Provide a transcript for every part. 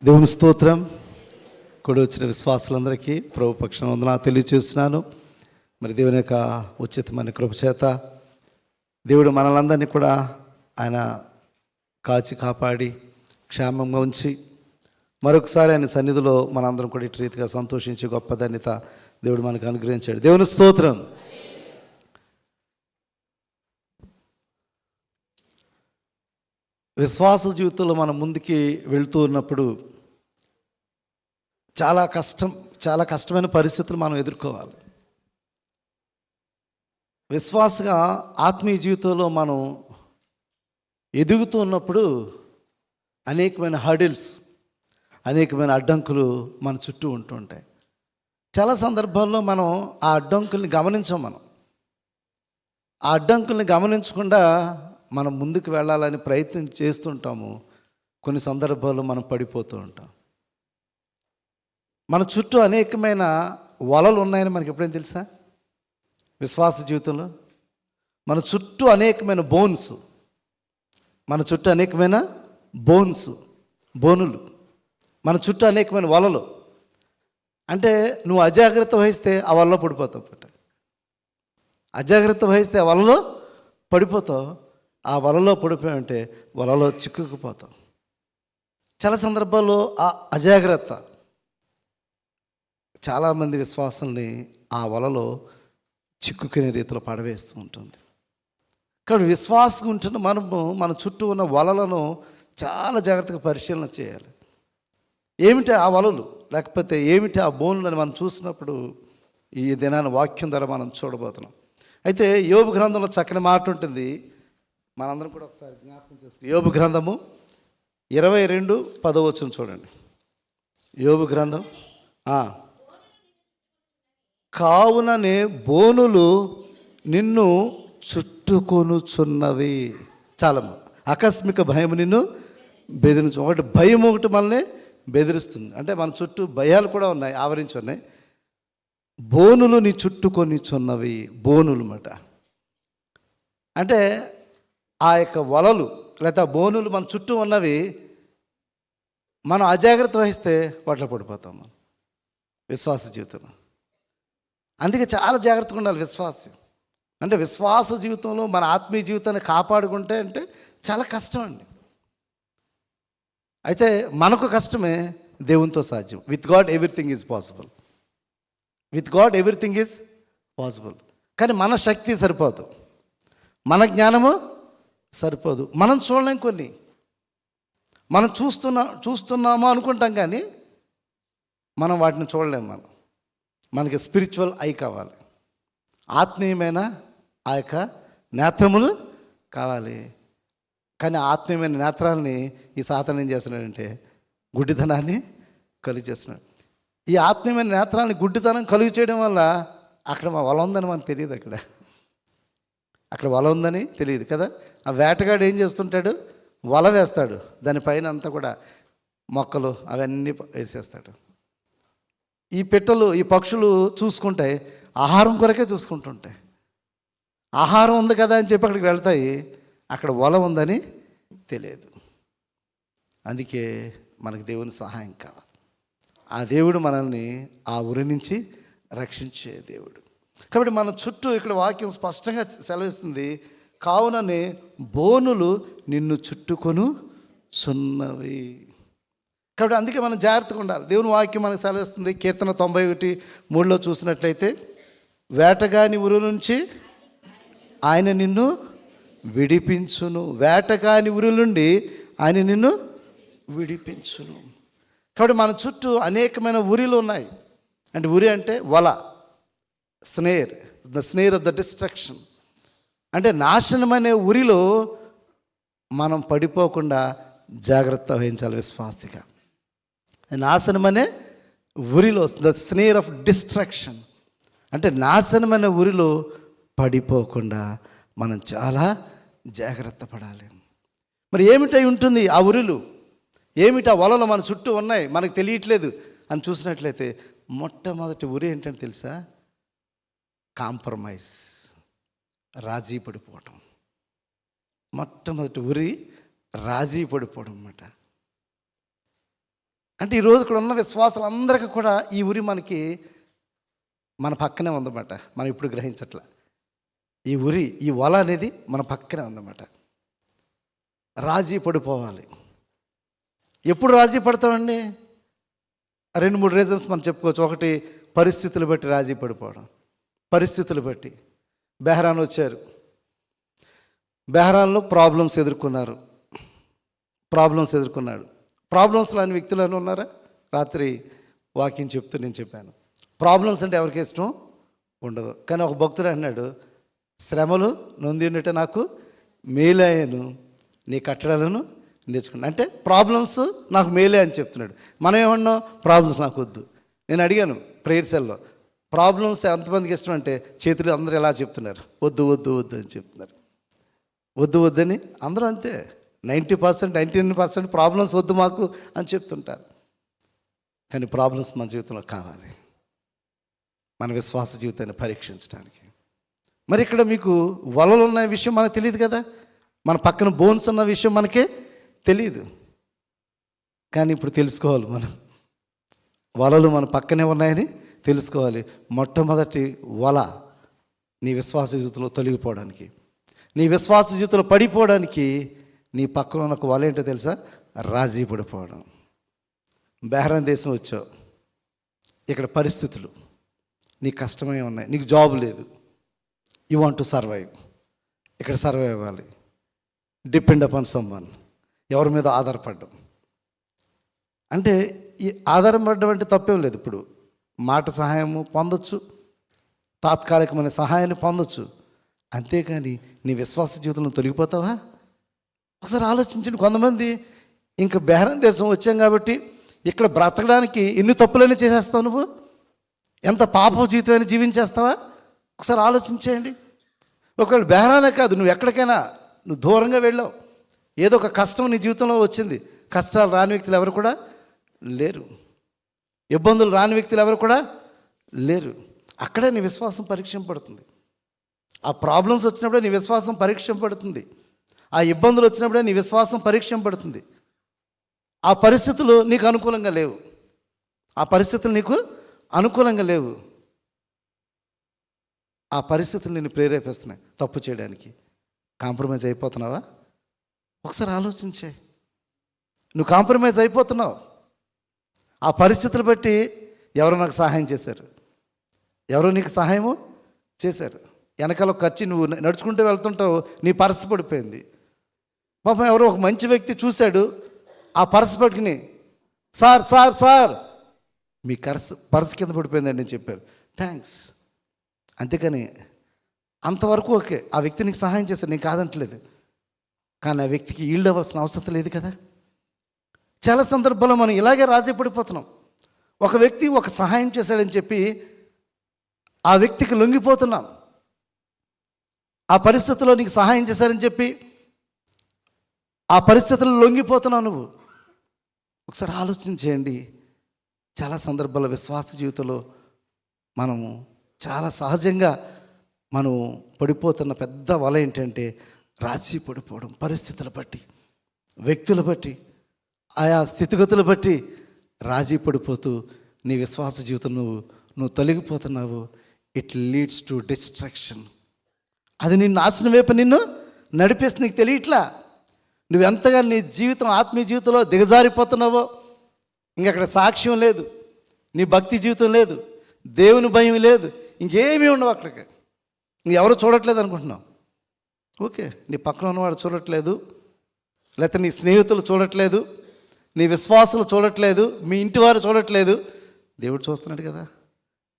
దేవుని స్తోత్రం. కూడా వచ్చిన విశ్వాసులందరికీ ప్రభు పక్షాన వందనాలు తెలియజేస్తున్నాను. మరి దేవుని యొక్క ఉచితమైన కృప చేత దేవుడు మనలందరినీ కూడా ఆయన కాచి కాపాడి క్షేమంగా ఉంచి మరొకసారి ఆయన సన్నిధిలో మనందరం కూడా ఇటు రీతిగా సంతోషించి గొప్ప ధన్యత దేవుడు మనకు అనుగ్రహించాడు. దేవుని స్తోత్రం. విశ్వాస జీవితంలో మనం ముందుకి వెళ్తూ ఉన్నప్పుడు చాలా కష్టమైన పరిస్థితులు మనం ఎదుర్కోవాలి. విశ్వాసగా ఆత్మీయ జీవితంలో మనం ఎదుగుతూ ఉన్నప్పుడు అనేకమైన హర్డిల్స్, అనేకమైన అడ్డంకులు మన చుట్టూ ఉంటుంటాయి. చాలా సందర్భాల్లో మనం ఆ అడ్డంకుల్ని గమనించాం. ఆ అడ్డంకుల్ని గమనించకుండా మనం ముందుకు వెళ్ళాలని ప్రయత్నం చేస్తుంటాము. కొన్ని సందర్భాల్లో మనం పడిపోతూ ఉంటాం. మన చుట్టూ అనేకమైన వలలు ఉన్నాయని మనకి ఎప్పుడైనా తెలుసా? విశ్వాస జీవితంలో మన చుట్టూ అనేకమైన బోనులు, మన చుట్టూ అనేకమైన వలలు. అంటే నువ్వు అజాగ్రత్త వహిస్తే ఆ వలలో పడిపోతావు. అజాగ్రత్త వహిస్తే ఆ వలలో పడిపోతావు. ఆ వలలో పడిపోయావంటే వలలో చిక్కుకుపోతావు. చాలా సందర్భాల్లో ఆ అజాగ్రత్త చాలామంది విశ్వాసాలని ఆ వలలో చిక్కుకునే రీతిలో పడవేస్తూ ఉంటుంది. కాబట్టి విశ్వాసం ఉంటున్న మనము మన చుట్టూ ఉన్న వలలను చాలా జాగ్రత్తగా పరిశీలన చేయాలి. ఏమిటి ఆ వలలు, లేకపోతే ఏమిటి ఆ బోన్లు అని మనం చూసినప్పుడు ఈ దినాన్ని వాక్యం ద్వారా మనం చూడబోతున్నాం. అయితే యోబు గ్రంథంలో చక్కని మాట ఉంటుంది. మనందరం కూడా ఒకసారి జ్ఞాపకం చేసుకో. యోబు గ్రంథము 22:10 చూడండి. యోబు గ్రంథం. కావుననే బోనులు నిన్ను చుట్టుకొనుచున్నవి. చాలా ఆకస్మిక భయం నిన్ను బెదిరించు. ఒకటి భయం, ఒకటి మనల్ని బెదిరిస్తుంది. అంటే మన చుట్టూ భయాలు కూడా ఉన్నాయి, ఆవరించి ఉన్నాయి. బోనులు నీ చుట్టుకొనిచున్నవి. బోనులు మాట అంటే ఆ యొక్క వలలు లేదా బోనులు మన చుట్టూ ఉన్నవి. మనం అజాగ్రత్త వహిస్తే వాటిలో పడిపోతాం మనం విశ్వాస జీవితంలో. అందుకే చాలా జాగ్రత్తగా ఉండాలి విశ్వాసం. అంటే విశ్వాస జీవితంలో మన ఆత్మీయ జీవితాన్ని కాపాడుకుంటే అంటే చాలా కష్టం అండి. అయితే మనకు కష్టమే, దేవునితో సాధ్యం. With God everything is possible. కానీ మన శక్తి సరిపోదు, మన జ్ఞానము సరిపోదు. మనం చూడలేం. కొన్ని మనం చూస్తున్నామో అనుకుంటాం, కానీ మనం వాటిని చూడలేము. మనకి స్పిరిచువల్ ఐ కావాలి, ఆత్మీయమైన ఆ యొక్క నేత్రములు కావాలి. కానీ ఆత్మీయమైన నేత్రాలని ఈ సాతాను ఏం చేస్తున్నాడంటే గుడ్డితనాన్ని కలుగు చేస్తున్నాడు. ఈ ఆత్మీయమైన నేత్రాన్ని గుడ్డితనం కలుగు చేయడం వల్ల అక్కడ వల ఉందని మనకు తెలియదు. అక్కడ వల ఉందని తెలియదు కదా. ఆ వేటగాడు ఏం చేస్తుంటాడు? వల వేస్తాడు, దానిపైన అంతా కూడా మొక్కలు అవన్నీ వేసేస్తాడు. ఈ పిట్టలు, ఈ పక్షులు చూసుకుంటాయి, ఆహారం కొరకే చూసుకుంటుంటాయి. ఆహారం ఉంది కదా అని చెప్పి అక్కడికి వెళ్తాయి, అక్కడ వల ఉందని తెలియదు. అందుకే మనకు దేవుని సహాయం కావాలి. ఆ దేవుడు మనల్ని ఆ ఉరి నుంచి రక్షించే దేవుడు. కాబట్టి మన చుట్టూ ఇక్కడ వాక్యం స్పష్టంగా సెలవిస్తుంది, కావుననే బోనులు నిన్ను చుట్టుకొనుచున్నవి. కాబట్టి అందుకే మనం జాగ్రత్తగా ఉండాలి. దేవుని వాక్యం మనకు సెలవిస్తుంది. కీర్తన 91:3 చూసినట్లయితే, వేటగాని ఉరి నుంచి ఆయన నిన్ను విడిపించును. వేటగాని ఉరి నుండి ఆయన నిన్ను విడిపించును. కాబట్టి మన చుట్టూ అనేకమైన ఉరిలు ఉన్నాయి. అంటే ఉరి అంటే వల, the snare of the destruction. అంటే నాశనం అనే ఉరిలో మనం పడిపోకుండా జాగ్రత్త వహించాలి విశ్వాసిగా. నాశనం అనే ఉరిలో, ద స్నేర్ ఆఫ్ డిస్ట్రక్షన్ అంటే నాశనం అనే ఉరిలో పడిపోకుండా మనం చాలా జాగ్రత్త పడాలి. మరి ఏమిటై ఉంటుంది ఆ ఉరులు? ఏమిటి ఆ వలలు మన చుట్టూ ఉన్నాయి, మనకు తెలియట్లేదు అని చూసినట్లయితే, మొట్టమొదటి ఉరి ఏంటంటే తెలుసా? కాంప్రమైజ్, రాజీ పడిపోవటం. మొట్టమొదటి ఉరి రాజీ పడిపోవడం అన్నమాట. అంటే ఈరోజు ఇక్కడ ఉన్న విశ్వాసాలందరికీ కూడా ఈ ఉరి మన పక్కనే ఉందన్నమాట. మనం ఇప్పుడు గ్రహించట్ల. ఈ ఉరి, ఈ వల అనేది మన పక్కనే ఉందన్నమాట. రాజీ పడిపోవాలి. ఎప్పుడు రాజీ పడతామండి? 2-3 రీజన్స్ మనం చెప్పుకోవచ్చు. ఒకటి, పరిస్థితులు బట్టి రాజీ పడిపోవడం. పరిస్థితులు బట్టి బెహరాన్ వచ్చారు, బెహరాన్లో ప్రాబ్లమ్స్ ఎదుర్కొన్నాడు. ప్రాబ్లమ్స్ లాంటి వ్యక్తులు అని ఉన్నారా? రాత్రి వాకింగ్ చెప్తూ నేను చెప్పాను, ప్రాబ్లమ్స్ అంటే ఎవరికి ఇష్టం ఉండదు. కానీ ఒక భక్తుడు అన్నాడు, శ్రమలు నొందిండుట నాకు మేలయ్యను, నీ కట్టడాలను నేర్చుకున్నాను. అంటే ప్రాబ్లమ్స్ నాకు మేలే అని చెప్తున్నాడు. మనం ఏమన్నాం? ప్రాబ్లమ్స్ నాకు వద్దు. నేను అడిగాను ప్రేయర్ సెల్లో, ప్రాబ్లమ్స్ ఎంతమందికి ఇష్టం అంటే చేతులు అందరూ ఎలా చెప్తున్నారు, వద్దు వద్దు వద్దు అని చెప్తున్నారు. వద్దు వద్దని అందరూ అంతే. 90%, 99% ప్రాబ్లమ్స్ వద్దు మాకు అని చెప్తుంటారు. కానీ ప్రాబ్లమ్స్ మన జీవితంలో కావాలి, మన విశ్వాస జీవితాన్ని పరీక్షించడానికి. మరి ఇక్కడ మీకు వలలు ఉన్న విషయం మనకు తెలియదు కదా, మన పక్కన బోన్స్ ఉన్న విషయం మనకే తెలియదు. కానీ ఇప్పుడు తెలుసుకోవాలి, మనం వలలు మన పక్కనే ఉన్నాయని తెలుసుకోవాలి. మొట్టమొదటి వల నీ విశ్వాస జీవితంలో తొలగిపోవడానికి, నీ విశ్వాస జీవితంలో పడిపోవడానికి నీ పక్కన ఉన్న ఒక వల ఏంటో తెలుసా? రాజీ పడిపోవడం. బెహ్రాన్ దేశం వచ్చావు, ఇక్కడ పరిస్థితులు నీకు కష్టమే ఉన్నాయి, నీకు జాబ్ లేదు, యూ వాంట్ టు సర్వైవ్. ఇక్కడ సర్వైవ్ అవ్వాలి. డిపెండ్ అపాన్ సమ్వన్, ఎవరి మీద ఆధారపడడం. అంటే ఈ ఆధారపడడం అంటే తప్పేం లేదు. ఇప్పుడు మాట సహాయము పొందొచ్చు, తాత్కాలికమైన సహాయాన్ని పొందొచ్చు, అంతేకాని నీ విశ్వాస జీవితంలో తొలగిపోతావా? ఒకసారి ఆలోచించండి. కొంతమంది ఇంకా బెహ్రాన్ దేశం వచ్చాం కాబట్టి ఇక్కడ బ్రతకడానికి ఎన్ని తప్పులైనా చేసేస్తావు, నువ్వు ఎంత పాప జీవితమైనా జీవించేస్తావా? ఒకసారి ఆలోచించేయండి. ఒకవేళ బెహ్రానే కాదు, నువ్వు ఎక్కడికైనా నువ్వు దూరంగా వెళ్ళావు, ఏదో ఒక కష్టం నీ జీవితంలో వచ్చింది, కష్టాలు రాని వ్యక్తులు ఎవరు కూడా లేరు, ఇబ్బందులు రాని వ్యక్తులు ఎవరు కూడా లేరు. అక్కడే నీ విశ్వాసం పరీక్షింపబడుతుంది. ఆ ప్రాబ్లమ్స్ వచ్చినప్పుడే నీ విశ్వాసం పరీక్షింపబడుతుంది. ఆ ఇబ్బందులు వచ్చినప్పుడే నీ విశ్వాసం పరీక్షింపబడుతుంది. ఆ పరిస్థితులు నీకు అనుకూలంగా లేవు, ఆ పరిస్థితులు నీకు అనుకూలంగా లేవు. ఆ పరిస్థితులు నిన్ను ప్రేరేపిస్తున్నాయి తప్పు చేయడానికి. కాంప్రమైజ్ అయిపోతున్నావా? ఒకసారి ఆలోచించే. నువ్వు కాంప్రమైజ్ అయిపోతున్నావు. ఆ పరిస్థితులు బట్టి ఎవరు నాకు సహాయం చేశారు, ఎవరో నీకు సహాయము చేశారు. వెనకాల ఖర్చు నువ్వు నడుచుకుంటూ వెళ్తుంటావు, నీ పర్సు పడిపోయింది. పాపం ఎవరో ఒక మంచి వ్యక్తి చూశాడు, ఆ పర్సు పట్టుకుని, సార్ సార్ సార్ మీ పర్సు కింద పడిపోయిందండి అని చెప్పారు. థ్యాంక్స్. అంతేకాని అంతవరకు ఓకే, ఆ వ్యక్తి నీకు సహాయం చేశాడు, నేను కాదంటలేదు. కానీ ఆ వ్యక్తికి ఈల్డ్ అవ్వాల్సిన అవసరం లేదు కదా. చాలా సందర్భాల్లో మనం ఇలాగే రాజీ పడిపోతున్నాం. ఒక వ్యక్తి ఒక సహాయం చేశాడని చెప్పి ఆ వ్యక్తికి లొంగిపోతున్నాం. ఆ పరిస్థితుల్లో నీకు సహాయం చేశారని చెప్పి ఆ పరిస్థితుల్లో లొంగిపోతున్నావు నువ్వు. ఒకసారి ఆలోచించేయండి. చాలా సందర్భాల్లో విశ్వాస జీవితంలో మనము చాలా సహజంగా మనం పడిపోతున్న పెద్ద వల ఏంటంటే రాజీ పడిపోవడం. పరిస్థితుల బట్టి, వ్యక్తుల బట్టి, ఆయా స్థితిగతులు బట్టి రాజీ పడిపోతూ నీ విశ్వాస జీవితం నువ్వు తొలగిపోతున్నావు. It leads to destruction. అది నిన్ను నాశనం వైపు నిన్ను నడిపేసి నీకు తెలియట్లా. నువ్వు ఎంతగా నీ జీవితం, ఆత్మీయ జీవితంలో దిగజారిపోతున్నావో, ఇంకక్కడ సాక్ష్యం లేదు, నీ భక్తి జీవితం లేదు, దేవుని భయం లేదు, ఇంకేమీ ఉండవు అక్కడికి. నువ్వు ఎవరు చూడట్లేదు అనుకుంటున్నావు. ఓకే, నీ పక్కన ఉన్నవాడు చూడట్లేదు, లేకపోతే నీ స్నేహితులు చూడట్లేదు, నీ విశ్వాసులు చూడట్లేదు, మీ ఇంటి వారు చూడట్లేదు, దేవుడు చూస్తున్నాడు కదా.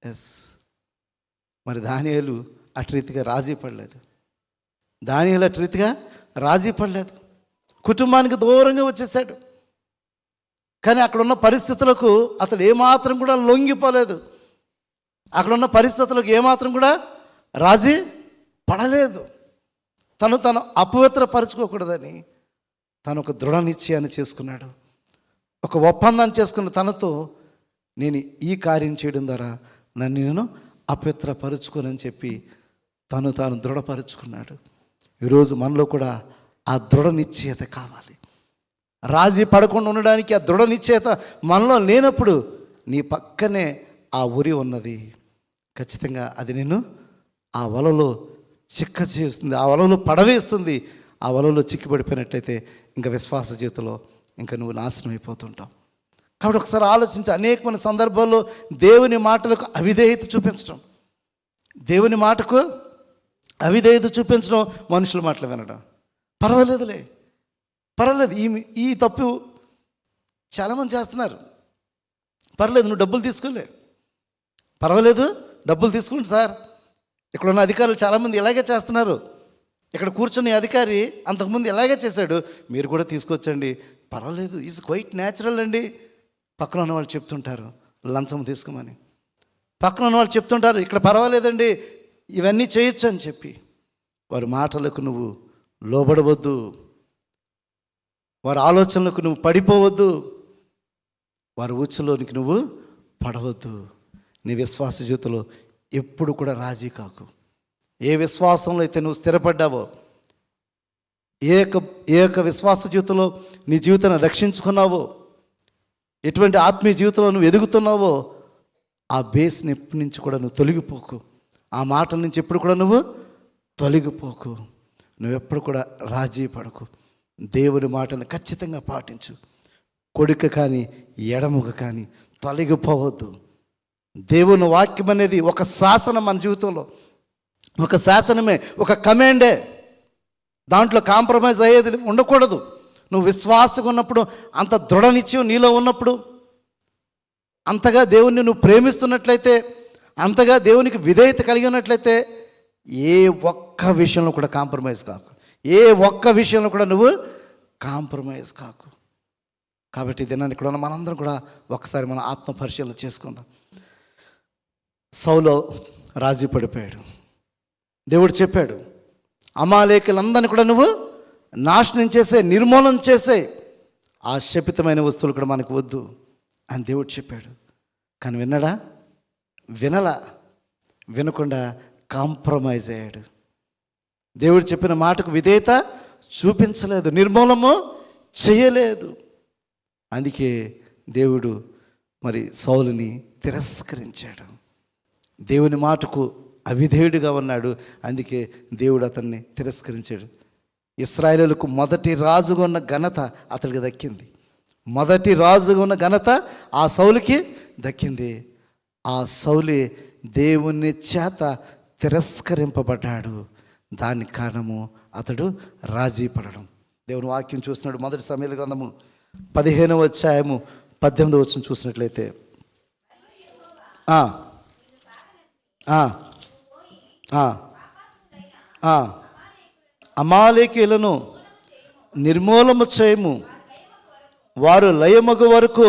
ఎస్. మరి దానియేలు అటు రీతిగా రాజీ పడలేదు. దానియేలు అటు రీతిగా రాజీ పడలేదు. కుటుంబానికి దూరంగా వచ్చేసాడు. కానీ అక్కడున్న పరిస్థితులకు అతడు ఏమాత్రం కూడా లొంగిపోలేదు. అక్కడున్న పరిస్థితులకు ఏమాత్రం కూడా రాజీ పడలేదు. తను అపవిత్రపరచుకోకూడదని తను ఒక దృఢ నిశ్చయాన్ని చేసుకున్నాడు. ఒక ఒప్పందాన్ని చేసుకున్న తనతో, నేను ఈ కార్యం చేయడం ద్వారా నేను అపవిత్రపరుచుకోనని చెప్పి తాను దృఢపరుచుకున్నాడు. ఈరోజు మనలో కూడా ఆ దృఢ నిశ్చయత కావాలి. రాజీ పడకుండా ఉండడానికి ఆ దృఢ నిశ్చయత మనలో లేనప్పుడు నీ పక్కనే ఆ ఉరి ఉన్నది. ఖచ్చితంగా అది నిన్ను ఆ వలలో చిక్క చేస్తుంది, ఆ వలలో పడవేస్తుంది. ఆ వలలో చిక్కిపడిపోయినట్లయితే ఇంకా విశ్వాస జీవితంలో ఇంకా నువ్వు నాశనం అయిపోతుంటావు. కాబట్టి ఒకసారి ఆలోచించి, అనేకమైన సందర్భాల్లో దేవుని మాటలకు అవిధేయత చూపించడం, దేవుని మాటకు అవిధేయత చూపించడం, మనుషుల మాటలు వినడం. పర్వాలేదులే, పర్వాలేదు, ఈ తప్పు చాలామంది చేస్తున్నారు. పర్లేదు, నువ్వు డబ్బులు తీసుకోలే, పర్వాలేదు, డబ్బులు తీసుకోండి సార్. ఇక్కడ ఉన్న అధికారులు చాలామంది ఇలాగే చేస్తున్నారు. ఇక్కడ కూర్చున్న అధికారి అంతకుముందు ఇలాగే చేశాడు, మీరు కూడా తీసుకొచ్చండి, పర్వాలేదు, ఈజ్ క్వైట్ న్యాచురల్ అండి. పక్కన ఉన్న వాళ్ళు చెప్తుంటారు లంచం తీసుకోమని, పక్కన ఉన్న వాళ్ళు చెప్తుంటారు ఇక్కడ పర్వాలేదండి, ఇవన్నీ చేయొచ్చు అని చెప్పి. వారి మాటలకు నువ్వు లోబడవద్దు, వారి ఆలోచనలకు నువ్వు పడిపోవద్దు, వారి ఉచ్చులోనికి నువ్వు పడవద్దు. నీ విశ్వాస జీవితంలో ఎప్పుడు కూడా రాజీ కాకు. ఏ విశ్వాసంలో అయితే నువ్వు స్థిరపడ్డావో, ఏ యొక్క విశ్వాస జీవితంలో నీ జీవితాన్ని రక్షించుకున్నావో, ఎటువంటి ఆత్మీయ జీవితంలో నువ్వు ఎదుగుతున్నావో, ఆ బేస్ని ఎప్పటి నుంచి కూడా నువ్వు తొలగిపోకు. ఆ మాటల నుంచి ఎప్పుడు కూడా నువ్వు తొలగిపోకు. నువ్వెప్పుడు కూడా రాజీ పడకు. దేవుని మాటను ఖచ్చితంగా పాటించు. కొడుక కానీ ఎడముక కానీ తొలగిపోవద్దు. దేవుని వాక్యం అనేది ఒక శాసనం మన జీవితంలో, ఒక శాసనమే, ఒక కమాండే. దాంట్లో కాంప్రమైజ్ అయ్యేది ఉండకూడదు. నువ్వు విశ్వాసంగా ఉన్నప్పుడు, అంత దృఢ నిశ్చయం నీలో ఉన్నప్పుడు, అంతగా దేవుణ్ణి నువ్వు ప్రేమిస్తున్నట్లయితే, అంతగా దేవునికి విధేయత కలిగి ఉన్నట్లయితే, ఏ ఒక్క విషయంలో కూడా కాంప్రమైజ్ కాకు. ఏ ఒక్క విషయంలో కూడా నువ్వు కాంప్రమైజ్ కాకు. కాబట్టి దినాన్ని ఇక్కడ ఉన్న మనందరం కూడా ఒకసారి మన ఆత్మ పరిశీలన చేసుకుందాం. సౌలు రాజీ పడిపోయాడు. దేవుడు చెప్పాడు, అమాలేకులందరినీ కూడా నువ్వు నాశనం చేసే, నిర్మూలన చేసే, ఆ శపితమైన వస్తువులు కూడా మనకు వద్దు అని దేవుడు చెప్పాడు. కానీ విన్నాడా? వినలా. వినకుండా కాంప్రమైజ్ అయ్యాడు. దేవుడు చెప్పిన మాటకు విధేయత చూపించలేదు, నిర్మూలము చేయలేదు. అందుకే దేవుడు మరి సౌలుని తిరస్కరించాడు. దేవుని మాటకు అవిధేయుడిగా ఉన్నాడు. అందుకే దేవుడు అతన్ని తిరస్కరించాడు. ఇశ్రాయేలులకు మొదటి రాజుగా ఉన్న ఘనత అతడికి దక్కింది. మొదటి రాజుగా ఉన్న ఘనత ఆ సౌలుకి దక్కింది. ఆ సౌలే దేవుని చేత తిరస్కరింపబడ్డాడు. దానికి కారణము అతడు రాజీ పడడం. దేవుని వాక్యం చూస్తున్నాడు. మొదటి సమూయేలు గ్రంథము 15వ అధ్యాయము 18వ వచనం చూసినట్లయితే, అమాలేకీయులను నిర్మూలము చేయము, వారు లయమగు వరకు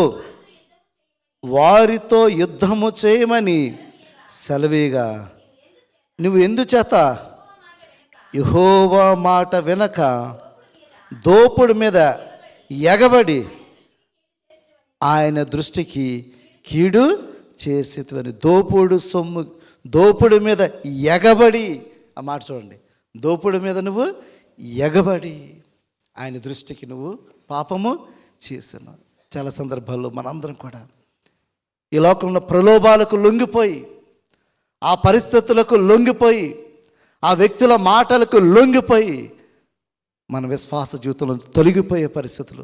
వారితో యుద్ధము చేయమని సెలవీగా, నువ్వు ఎందుచేత యెహోవా మాట వినక దోపుడు మీద ఎగబడి ఆయన దృష్టికి కీడు చేసేదని. దోపుడు సొమ్ము, దోపుడు మీద ఎగబడి, ఆ మాట చూడండి, దోపుడు మీద నువ్వు ఎగబడి ఆయన దృష్టికి నువ్వు పాపము చేస్తున్నావు. చాలా సందర్భాల్లో మనందరం కూడా ఈ లోకంలో ప్రలోభాలకు లొంగిపోయి, ఆ పరిస్థితులకు లొంగిపోయి, ఆ వ్యక్తుల మాటలకు లొంగిపోయి మన విశ్వాస జీవితంలో తొలగిపోయే పరిస్థితులు,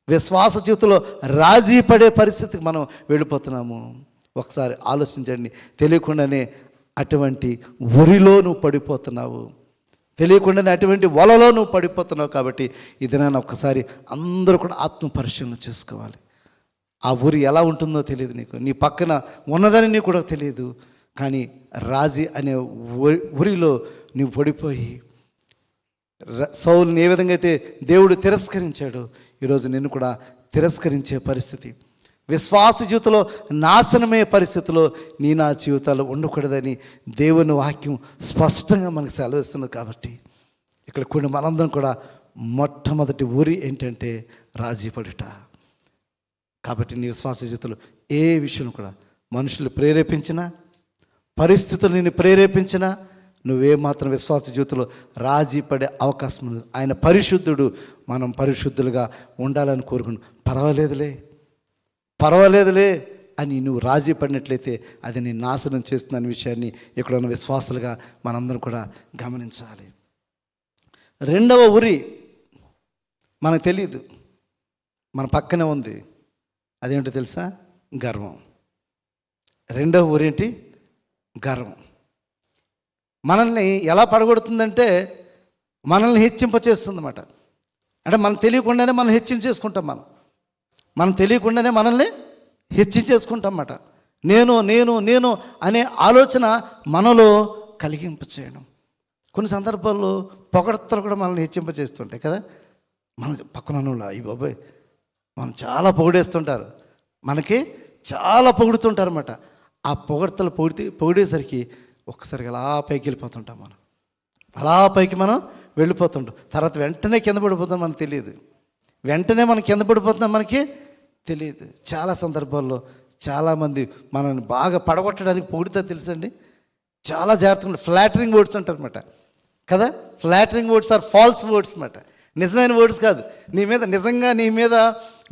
విశ్వాస జీవితంలో రాజీ పడే పరిస్థితికి మనం వెళ్ళిపోతున్నాము. ఒకసారి ఆలోచించండి. తెలియకుండానే అటువంటి ఉరిలో నువ్వు పడిపోతున్నావు, తెలియకుండానే అటువంటి వలలో నువ్వు పడిపోతున్నావు. కాబట్టి ఇది నేను ఒకసారి అందరూ కూడా ఆత్మ పరిశీలన చేసుకోవాలి. ఆ ఉరి ఎలా ఉంటుందో తెలియదు నీకు, నీ పక్కన ఉన్నదని నీకు కూడా తెలియదు. కానీ రాజీ అనే ఉరిలో నువ్వు పడిపోయి, సౌలుని ఏ విధంగా అయితే దేవుడు తిరస్కరించాడో, ఈరోజు నిన్ను కూడా తిరస్కరించే పరిస్థితి, విశ్వాస జీవితంలో నాశనమయ్యే పరిస్థితిలో నా జీవితాలు ఉండకూడదని దేవుని వాక్యం స్పష్టంగా మనకు సెలవిస్తున్నది. కాబట్టి ఇక్కడ కొన్ని మనందరం కూడా మొట్టమొదటి ఊరి ఏంటంటే రాజీ పడుట. కాబట్టి నీ విశ్వాస జీవితంలో ఏ విషయం కూడా మనుషులు ప్రేరేపించినా, పరిస్థితులు నిన్ను ప్రేరేపించినా నువ్వేమాత్రం విశ్వాస జీవితంలో రాజీ పడే అవకాశం ఉంది. ఆయన పరిశుద్ధుడు, మనం పరిశుద్ధులుగా ఉండాలని కోరుకున్నాం. పర్వాలేదులే అని నువ్వు రాజీ పడినట్లయితే అది నీ నాశనం చేస్తుందనే విషయాన్ని ఇక్కడ ఉన్న విశ్వాసులుగా మనందరం కూడా గమనించాలి. రెండవ ఉరి మనకు తెలియదు, మన పక్కనే ఉంది. అదేంటో తెలుసా? గర్వం. రెండవ ఉరి ఏంటి? గర్వం. మనల్ని ఎలా పడగొడుతుందంటే మనల్ని హెచ్చింపచేస్తుంది అన్నమాట. అంటే మనం తెలియకుండానే మనం హెచ్చించేసుకుంటాం. మనం తెలియకుండానే మనల్ని హెచ్చించేసుకుంటాం అన్నమాట. నేను అనే ఆలోచన మనలో కలిగింప చేయడం. కొన్ని సందర్భాల్లో పొగడ్తలు కూడా మనల్ని హెచ్చింపచేస్తుంటాయి కదా. మన పక్కన అయ్యి బాబాయ్ మనం చాలా పొగిడేస్తుంటారు, మనకి చాలా పొగుడుతుంటారు అన్నమాట. ఆ పొగడ్తలు పొగిడేసరికి ఒక్కసారిగా అలా పైకి వెళ్ళిపోతుంటాం. అలా పైకి మనం వెళ్ళిపోతుంటాం. తర్వాత వెంటనే కింద పడిపోతాం, మనకు తెలియదు. వెంటనే మనం కింద పడిపోతున్నాం, మనకి తెలియదు. చాలా సందర్భాల్లో చాలామంది మనల్ని బాగా పడగొట్టడానికి పొగిడితే తెలుసండి, చాలా జాగ్రత్తగా ఫ్లాటరింగ్ వర్డ్స్ అంటారు అనమాట కదా. Flattering words are false words అన్నమాట. నిజమైన వర్డ్స్ కాదు. నీ మీద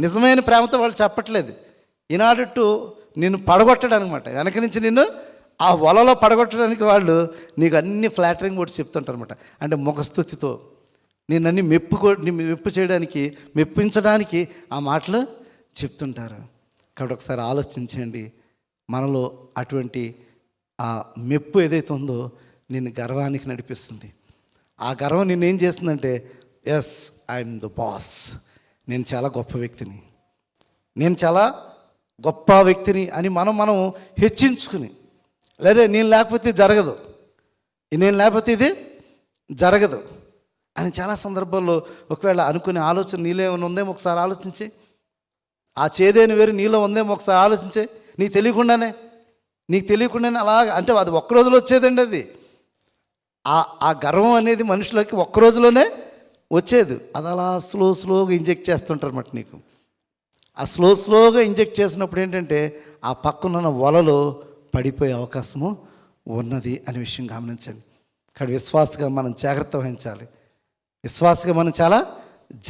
నిజమైన ప్రేమతో వాళ్ళు చెప్పట్లేదు. ఇన్ ఆర్డర్ టు నిన్ను పడగొట్టడానికి అనమాట. వెనక నుంచి నిన్ను ఆ వలలో పడగొట్టడానికి వాళ్ళు నీకు అన్ని ఫ్లాటరింగ్ వర్డ్స్ చెప్తుంటారు అనమాట. అంటే ముఖస్థుతితో నిన్నన్ని మెప్పించడానికి ఆ మాటలు చెప్తుంటారు. కాబట్టి ఒకసారి ఆలోచించండి, మనలో అటువంటి ఆ మెప్పు ఏదైతే ఉందో నిన్ను గర్వానికి నడిపిస్తుంది. ఆ గర్వం నిన్ను ఏం చేస్తుందంటే, ఎస్ ఐఎమ్ ద బాస్, నేను చాలా గొప్ప వ్యక్తిని అని మనం హెచ్చించుకుని, లేదా నేను లేకపోతే ఇది జరగదు అని చాలా సందర్భాల్లో ఒకవేళ అనుకునే ఆలోచన నీలో ఏమైనా ఉందేమో ఒకసారి ఆలోచించి, ఆ చేదైన వేరు నీలో ఉందేమో ఒకసారి ఆలోచించే. నీకు తెలియకుండానే అలాగ, అంటే అది ఒక్క రోజులో వచ్చేదండి. అది ఆ గర్వం అనేది మనుషులకి ఒక్క రోజులోనే వచ్చేది. అది అలా స్లోగా ఇంజెక్ట్ చేస్తుంటారు అన్నమాట నీకు. ఆ స్లోగా ఇంజెక్ట్ చేసినప్పుడు ఏంటంటే ఆ పక్కనున్న వలలో పడిపోయే అవకాశము ఉన్నది అనే విషయం గమనించండి. ఇక్కడ విశ్వాసగా మనం చాలా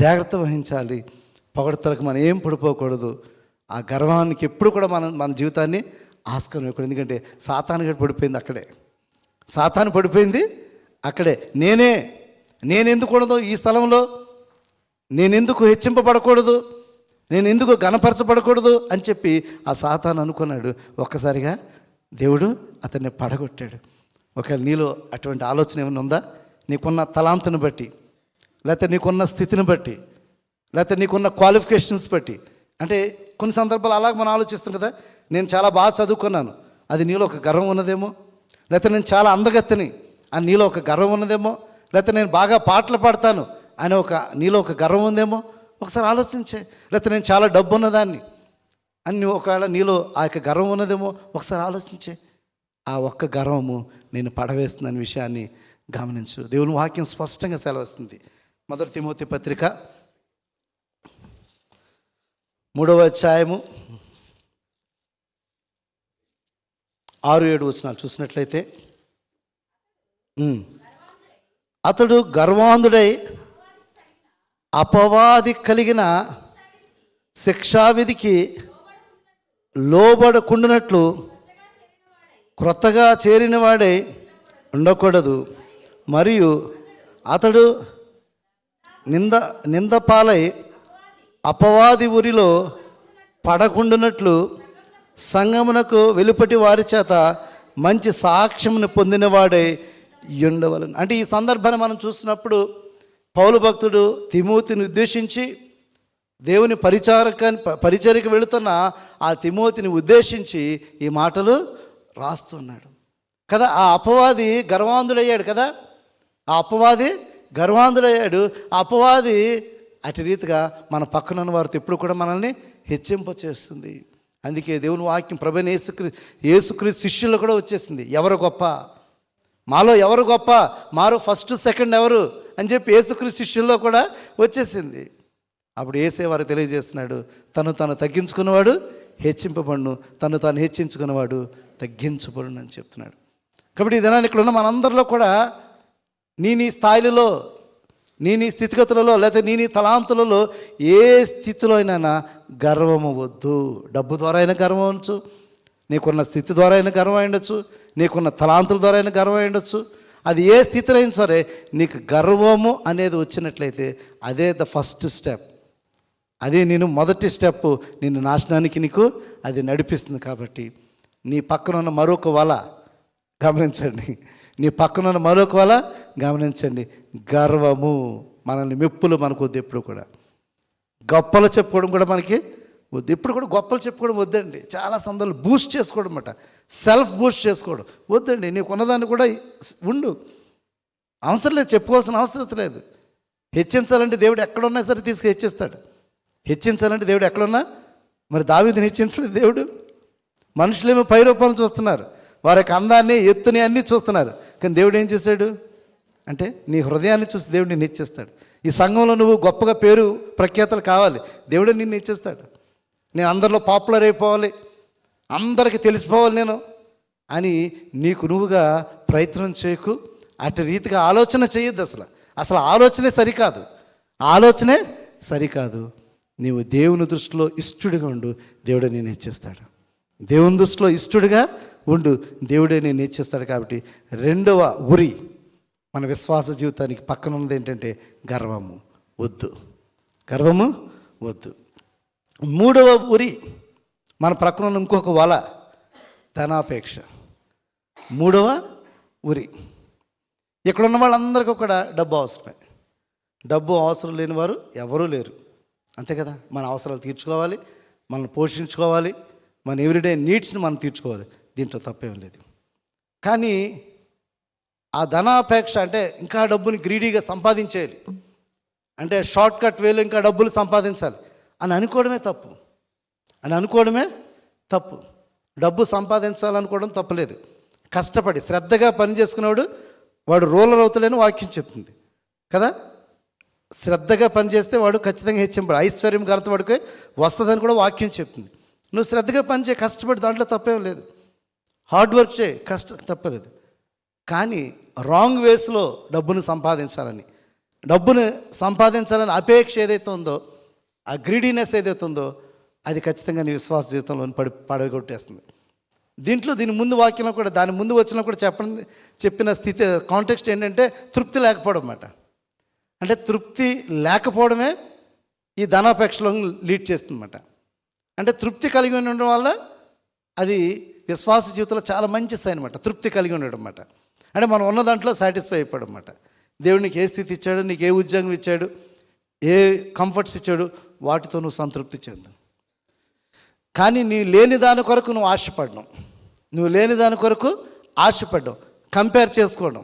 జాగ్రత్త వహించాలి. పొగడతలకు మనం ఏం పడిపోకూడదు. ఆ గర్వానికి ఎప్పుడు కూడా మన జీవితాన్ని ఆస్కారం ఇవ్వకూడదు. ఎందుకంటే సాతాను పడిపోయింది అక్కడే. నేనెందుకు కూడదు ఈ స్థలంలో, నేనెందుకు హెచ్చింపబడకూడదు, నేనెందుకు గణపరచబడకూడదు అని చెప్పి ఆ సాతాను అనుకున్నాడు. ఒక్కసారిగా దేవుడు అతన్ని పడగొట్టాడు. ఒకవేళ నీలో అటువంటి ఆలోచన ఏమైనా ఉందా? నీకున్న తలాంతుని బట్టి, లేకపోతే నీకున్న స్థితిని బట్టి, లేకపోతే నీకున్న క్వాలిఫికేషన్స్ బట్టి. అంటే కొన్ని సందర్భాలు అలాగ మనం ఆలోచిస్తాం కదా, నేను చాలా బాగా చదువుకున్నాను, అది నీలో ఒక గర్వం ఉన్నదేమో. లేకపోతే నేను చాలా అందగత్తెని అని నీలో ఒక గర్వం ఉన్నదేమో. లేకపోతే నేను బాగా పాటలు పాడతాను అని నీలో ఒక గర్వం ఉందేమో. ఒకసారి ఆలోచించే. లేకపోతే నేను చాలా డబ్బు ఉన్నదాన్ని అని ఒకవేళ నీలో ఆ యొక్క గర్వం ఉన్నదేమో. ఒకసారి ఆలోచించే. ఆ ఒక్క గర్వము నేను పడవేస్తుందనే విషయాన్ని గమనించు. దేవుని వాక్యం స్పష్టంగా సెలవిస్తుంది. 1 తిమోతి పత్రిక 3వ అధ్యాయము 6-7 వచనాలు చూసినట్లయితే, అతడు గర్వాంధుడై అపవాది కలిగిన శిక్షావిధికి లోబడకుండానట్లు క్రొత్తగా చేరినవాడై ఉండకూడదు. మరియు అతడు నిందపాలై అపవాది ఉరిలో పడకుండానట్లు సంగమునకు వెలుపటి వారి చేత మంచి సాక్ష్యమును పొందినవాడై ఉండవలను. అంటే ఈ సందర్భాన్ని మనం చూసినప్పుడు పౌలు భక్తుడు తిమోతిని ఉద్దేశించి, దేవుని పరిచర్యకు వెళుతున్న ఆ తిమోతిని ఉద్దేశించి ఈ మాటలు రాస్తున్నాడు కదా. ఆ అపవాది గర్వాంధుడయ్యాడు కదా. ఆ అపవాది అటు రీతిగా మన పక్కనున్న వారితో ఎప్పుడు కూడా మనల్ని హెచ్చింపచేస్తుంది. అందుకే దేవుని వాక్యం ప్రభువైన యేసుక్రీస్తు శిష్యుల్లో కూడా వచ్చేసింది. మాలో ఎవరు గొప్ప, మాలో ఫస్ట్ సెకండ్ ఎవరు అని చెప్పి యేసుక్రీస్తు శిష్యుల్లో కూడా వచ్చేసింది. అప్పుడు యేసే వారు తెలియజేస్తున్నాడు, తను తగ్గించుకున్నవాడు హెచ్చింపబడును, తను హెచ్చించుకున్నవాడు తగ్గించబడును అని చెప్తున్నాడు. కాబట్టి ఈ దినాన్ని ఇక్కడ ఉన్న మనందరిలో కూడా నీ స్థాయిలలో, నీ స్థితిగతులలో, లేకపోతే నీ తలాంతులలో ఏ స్థితిలో అయినా గర్వము వద్దు. డబ్బు ద్వారా అయినా గర్వం ఉండొచ్చు, నీకున్న స్థితి ద్వారా అయినా గర్వం ఉండొచ్చు, నీకున్న తలాంతుల ద్వారా అయినా గర్వం ఉండొచ్చు. అది ఏ స్థితిలో అయినా సరే నీకు గర్వము అనేది వచ్చినట్లయితే అదే ద ఫస్ట్ స్టెప్. అదే నేను మొదటి స్టెప్, నిన్ను నాశనానికి నీకు అది నడిపిస్తుంది. కాబట్టి నీ పక్కన ఉన్న మరొక వల గమనించండి, నీ పక్కన మరొక వల గమనించండి. గర్వము, మనల్ని మెప్పులు మనకు వద్దు. ఎప్పుడు కూడా గొప్పలు చెప్పుకోవడం కూడా మనకి వద్దు. ఎప్పుడు కూడా గొప్పలు చెప్పుకోవడం వద్దండి. చాలా సందర్భాలు బూస్ట్ చేసుకోవడం అన్నమాట, సెల్ఫ్ బూస్ట్ చేసుకోవడం వద్దండి. నీకు ఉన్నదాన్ని కూడా ఉండు, అవసరం లేదు, చెప్పుకోవాల్సిన అవసరం లేదు. హెచ్చించాలంటే దేవుడు ఎక్కడున్నా సరే తీసుకు హెచ్చిస్తాడు. హెచ్చించాలంటే దేవుడు ఎక్కడున్నా, మరి దావీదుని హెచ్చించలేదు దేవుడు. మనుషులేమో పై రూపాలను చూస్తున్నారు, వారి యొక్క అందాన్ని, ఎత్తుని అన్నీ చూస్తున్నారు. కానీ దేవుడు ఏం చేశాడు అంటే నీ హృదయాన్ని చూసి దేవుడు నిన్ను హెచ్చిస్తాడు. ఈ సంఘంలో నువ్వు గొప్పగా పేరు ప్రఖ్యాతలు కావాలి, దేవుడే నిన్ను హెచ్చిస్తాడు. నేను అందరిలో పాపులర్ అయిపోవాలి, అందరికీ తెలిసిపోవాలి నేను అని నీకు నువ్వుగా ప్రయత్నం చేయకు. అటు రీతిగా ఆలోచన చేయొద్దు. అసలు ఆలోచనే సరికాదు, ఆలోచనే సరికాదు. నీవు దేవుని దృష్టిలో ఇష్టడుగా ఉండు, దేవుడే నేను హెచ్చిస్తాడు. దేవుని దృష్టిలో ఇష్టడుగా ఉండు, దేవుడే నేను హెచ్చిస్తాడు. కాబట్టి రెండవ ఉరి మన విశ్వాస జీవితానికి పక్కన ఉన్నది ఏంటంటే గర్వము వద్దు, గర్వము వద్దు. మూడవ ఉరి మన ప్రక్కన ఉన్న ఇంకొక వల, ధనాపేక్ష. మూడవ ఉరి, ఇక్కడ ఉన్న వాళ్ళందరికీ కూడా డబ్బు అవసరమే. డబ్బు అవసరం లేని వారు ఎవరూ లేరు, అంతే కదా. మన అవసరాలు తీర్చుకోవాలి, మనం పోషించుకోవాలి, మన ఎవ్రీడే నీడ్స్ని మనం తీర్చుకోవాలి, దీంట్లో తప్పేం లేదు. కానీ ఆ ధనాపేక్ష అంటే ఇంకా డబ్బుని గ్రీడీగా సంపాదించేయాలి, అంటే షార్ట్ కట్ వేలో ఇంకా డబ్బులు సంపాదించాలి అని అనుకోవడమే తప్పు, తప్పు. డబ్బు సంపాదించాలనుకోవడం తప్పలేదు. కష్టపడి శ్రద్ధగా పని చేసుకునేవాడు వాడు రూలర్ అవుతాడని వాక్యం చెప్తుంది కదా. శ్రద్ధగా పనిచేస్తే వాడు ఖచ్చితంగా హెచ్చింపడు, ఐశ్వర్యం ఘనత వాడికి వస్తుందని కూడా వాక్యం చెప్తుంది. నువ్వు శ్రద్ధగా పనిచేయి, కష్టపడి, దాంట్లో తప్పేం లేదు. హార్డ్ వర్క్ చేయి, తప్పలేదు. కానీ రాంగ్ వేస్లో డబ్బును సంపాదించాలని అపేక్ష ఏదైతే ఉందో, ఆ గ్రీడీనెస్ ఏదైతే ఉందో, అది ఖచ్చితంగా నీ విశ్వాస జీవితంలో పడగొట్టేస్తుంది. దీని ముందు వాక్యంలో కూడా, దాని ముందు వచ్చినా కూడా చెప్పిన స్థితి కాంటెక్స్ట్ ఏంటంటే తృప్తి లేకపోవడం అన్నమాట. అంటే తృప్తి లేకపోవడమే ఈ ధనాపేక్షలో లీడ్ చేస్తుందన్నమాట. అంటే తృప్తి కలిగి ఉండడం వల్ల అది విశ్వాస జీవితంలో చాలా మంచి సైన్ అనమాట. తృప్తి కలిగి ఉండడం అన్నమాట. అంటే మనం ఉన్న దాంట్లో సాటిస్ఫై అయిపోవడం అన్నమాట. దేవుడు నీకు ఏ స్థితి ఇచ్చాడు, నీకు ఏ ఉద్యోగం ఇచ్చాడు, ఏ కంఫర్ట్స్ ఇచ్చాడు, వాటితో నువ్వు సంతృప్తి చెందు. కానీ నీ లేని దాని కొరకు నువ్వు ఆశపడ్డావు, కంపేర్ చేసుకోవడం,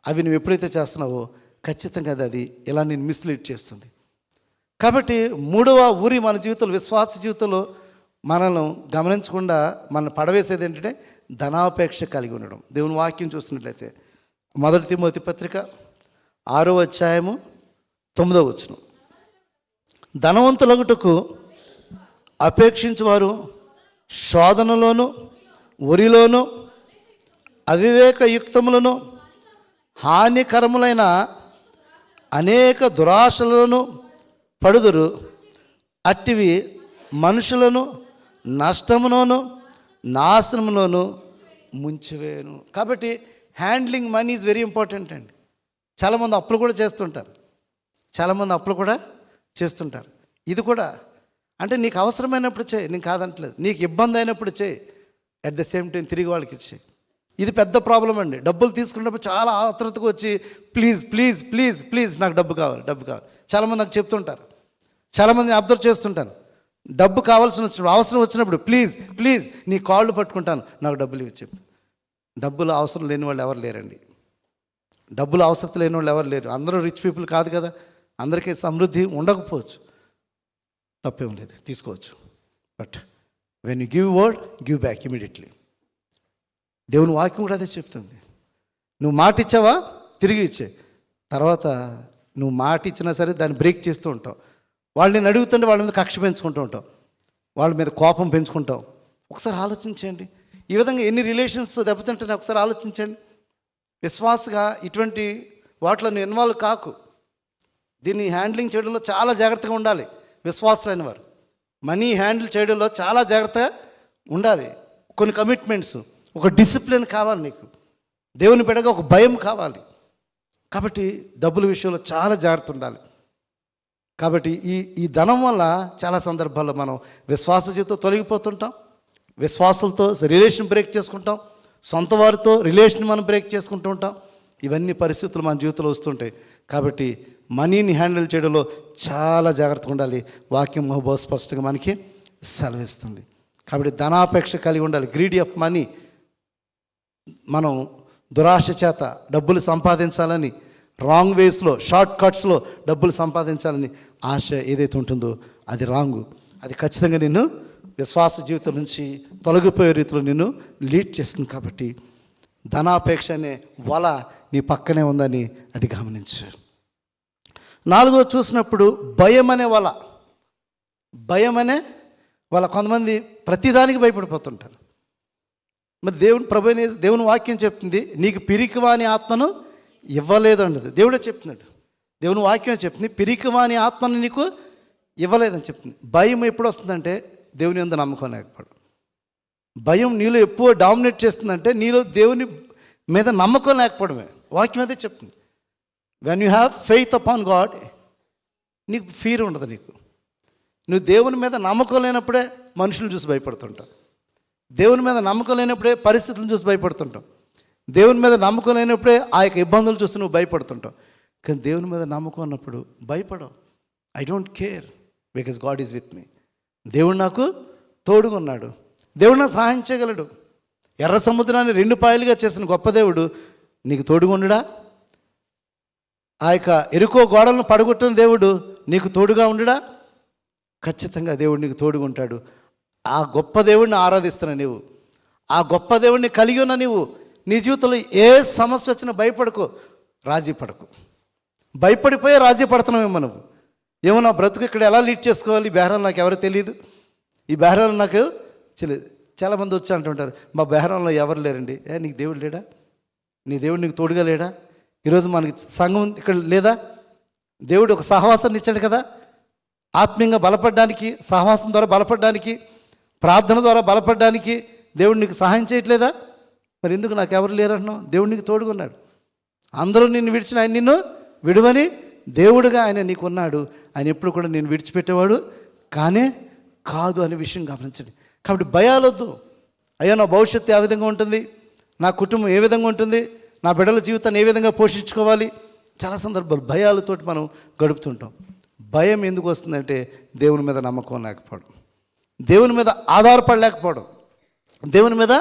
అవి నువ్వు ఎప్పుడైతే చేస్తున్నావో ఖచ్చితంగా అది ఇలా నేను మిస్లీడ్ చేస్తుంది. కాబట్టి మూడవ ఊరి మన జీవితంలో, విశ్వాస జీవితంలో మనల్ని గమనించకుండా మనం పడవేసేది ఏంటంటే ధనాపేక్ష కలిగి ఉండడం. దేవుని వాక్యం చూస్తున్నట్లయితే 1 తిమోతి పత్రిక 6వ అధ్యాయము 9వ వచనం, ధనవంతులగుటకు అపేక్షించువారు శోధనలోను, ఉరిలోను, అవివేకయుక్తములను, హానికరములైన అనేక దురాశలను పడుదురు. అట్టివి మనుషులను నష్టములోను నాశనములోను ముంచివేను. కాబట్టి handling money is very important అండి. చాలామంది అప్పులు కూడా చేస్తుంటారు. ఇది కూడా అంటే నీకు అవసరమైనప్పుడు చేయి, నేను కాదంటలేదు. నీకు ఇబ్బంది అయినప్పుడు చేయి, అట్ ద సేమ్ టైం తిరిగి వాళ్ళకి ఇచ్చేయి. ఇది పెద్ద ప్రాబ్లం అండి. డబ్బులు తీసుకున్నప్పుడు చాలా ఆత్రుతగా వచ్చి ప్లీజ్ నాకు డబ్బు కావాలి. చాలామంది నాకు చెప్తుంటారు, చాలామంది అబ్జర్వ్ చేస్తుంటాను. డబ్బు కావాల్సిన వచ్చినప్పుడు, అవసరం వచ్చినప్పుడు ప్లీజ్ నీ కాళ్ళు పట్టుకుంటాను, నాకు డబ్బులు ఇవ్వ చెప్పు. డబ్బులు అవసరం లేని వాళ్ళు ఎవరు లేరండి. డబ్బులు అవసరం లేని వాళ్ళు ఎవరు లేరు. అందరూ రిచ్ పీపుల్ కాదు కదా, అందరికీ సమృద్ధి ఉండకపోవచ్చు, తప్పేం లేదు, తీసుకోవచ్చు. But when you give word, give back immediately. దేవుని వాక్యం కూడా అదే చెప్తుంది. నువ్వు మాట ఇచ్చావా, తిరిగి ఇచ్చే. తర్వాత నువ్వు మాట ఇచ్చినా సరే దాన్ని బ్రేక్ చేస్తూ ఉంటావు. వాళ్ళని అడుగుతుంటే వాళ్ళ మీద కక్ష పెంచుకుంటూ ఉంటావు, వాళ్ళ మీద కోపం పెంచుకుంటావు. ఒకసారి ఆలోచించండి, ఈ విధంగా ఎన్ని రిలేషన్స్ దెబ్బతింటాయని ఒకసారి ఆలోచించండి. విశ్వాసగా ఇటువంటి వాటిలో నువ్వు ఇన్వాల్వ్ కాకు. దీన్ని హ్యాండ్లింగ్ చేయడంలో చాలా జాగ్రత్తగా ఉండాలి. విశ్వాసులైన వారు మనీ హ్యాండిల్ చేయడంలో చాలా జాగ్రత్తగా ఉండాలి. కొన్ని కమిట్మెంట్స్, ఒక డిసిప్లిన్ కావాలి నీకు. దేవుని బిడ్డగా ఒక భయం కావాలి. కాబట్టి డబ్బుల విషయంలో చాలా జాగ్రత్త ఉండాలి. కాబట్టి ఈ ధనం వల్ల చాలా సందర్భాల్లో మనం విశ్వాస జీవితం తొలగిపోతుంటాం, విశ్వాసులతో రిలేషన్ బ్రేక్ చేసుకుంటాం, సొంత వారితో రిలేషన్ మనం బ్రేక్ చేసుకుంటూ ఉంటాం. ఇవన్నీ పరిస్థితులు మన జీవితంలో వస్తుంటాయి. కాబట్టి మనీని హ్యాండిల్ చేయడంలో చాలా జాగ్రత్తగా ఉండాలి. వాక్యం బహు స్పష్టంగా మనకి సెలవిస్తుంది. కాబట్టి ధనాపేక్ష కలిగి ఉండాలి. గ్రీడీ ఆఫ్ మనీ, మనం దురాశ చేత డబ్బులు సంపాదించాలని, రాంగ్ వేస్లో, షార్ట్ కట్స్లో డబ్బులు సంపాదించాలని ఆశ ఏదైతే ఉంటుందో అది రాంగు. అది ఖచ్చితంగా నిన్ను విశ్వాస జీవితం నుంచి తొలగిపోయే రీతిలో నిన్ను లీడ్ చేస్తుంది. కాబట్టి ధనాపేక్ష అనే వల నీ పక్కనే ఉందని అది గమనించు. 4వ చూసినప్పుడు భయం అనే వల. భయం అనే వల. కొంతమంది ప్రతిదానికి భయపడిపోతుంటారు. మరి దేవుని వాక్యం చెప్తుంది, నీకు పిరికివాని ఆత్మను ఇవ్వలేదు అన్నది. దేవుడే చెప్తున్నాడు. దేవుని వాక్యం చెప్తుంది, పిరికివాని ఆత్మను నీకు ఇవ్వలేదని చెప్తుంది. భయం ఎప్పుడు వస్తుందంటే దేవుని యందు నమ్మకం లేకపోవడం. భయం నీలో ఎప్పుడు డామినేట్ చేస్తుందంటే నీలో దేవుని మీద నమ్మకం లేకపోవడమే. వాక్యం అదే చెప్తుంది. When you have faith upon God, నీకు ఫీర్ ఉండదు. నువ్వు దేవుని మీద నమ్మకం లేనప్పుడే మనుషులను చూసి భయపడుతుంటావు. దేవుని మీద నమ్మకం లేనప్పుడే పరిస్థితులను చూసి భయపడుతుంటావు. దేవుని మీద నమ్మకం లేనప్పుడే ఆ యొక్క ఇబ్బందులు చూసి నువ్వు భయపడుతుంటావు. కానీ దేవుని మీద నమ్మకం ఉన్నప్పుడు భయపడవు. I don't care because God is with me. దేవుడు నాకు తోడుగా ఉన్నాడు. దేవుడు నాకు సహాయం చేయగలడు. ఎర్ర సముద్రాన్ని 2 పాయలుగా చేసిన గొప్ప దేవుడు నీకు తోడుగా ఉండడా? ఆ యొక్క ఎరుకో గోడలను పడగొట్టిన దేవుడు నీకు తోడుగా ఉండడా? ఖచ్చితంగా దేవుడు నీకు తోడుగా ఉంటాడు. ఆ గొప్ప దేవుడిని ఆరాధిస్తున్న నీవు, ఆ గొప్ప దేవుడిని కలిగి ఉన్న నీవు నీ జీవితంలో ఏ సమస్య వచ్చినా భయపడకు, రాజీ పడకు. భయపడిపోయే రాజీ పడుతున్నామేమో నువ్వు. ఏమో నా బ్రతుకు ఇక్కడ ఎలా లీడ్ చేసుకోవాలి, ఈ బేహరాలు నాకు ఎవరు తెలియదు, ఈ బేహరాలు నాకు తెలియదు. చాలామంది వచ్చి అంటుంటారు, మా బేహరంలో ఎవరు లేరండి. నీకు దేవుడు లేడా? నీ దేవుడు నీకు తోడుగా లేడా? ఈరోజు మనకి సంఘం ఇక్కడ లేదా? దేవుడు ఒక సహవాసాన్ని ఇచ్చాడు కదా, ఆత్మీయంగా బలపడడానికి, సహవాసం ద్వారా బలపడడానికి, ప్రార్థన ద్వారా బలపడడానికి దేవుడు నీకు సహాయం చేయట్లేదా? మరి ఎందుకు నాకు ఎవరు లేరంటున్నావు? దేవుడు నీకు తోడుగా ఉన్నాడు. అందరూ నిన్ను విడిచిన ఆయన నిన్ను విడువని దేవుడుగా ఆయన నీకు ఉన్నాడు. ఆయన ఎప్పుడు కూడా నేను విడిచిపెట్టేవాడు కానే కాదు అనే విషయం గమనించండి. కాబట్టి భయాలొద్దు. అయ్యో నా భవిష్యత్తు ఏ విధంగా ఉంటుంది, నా కుటుంబం ఏ విధంగా ఉంటుంది, నా బిడ్డల జీవితాన్ని ఏ విధంగా పోషించుకోవాలి, చాలా సందర్భాలు భయాలతోటి మనం గడుపుతుంటాం. భయం ఎందుకు వస్తుందంటే దేవుని మీద నమ్మకం లేకపోవడం, దేవుని మీద ఆధారపడలేకపోవడం, దేవుని మీద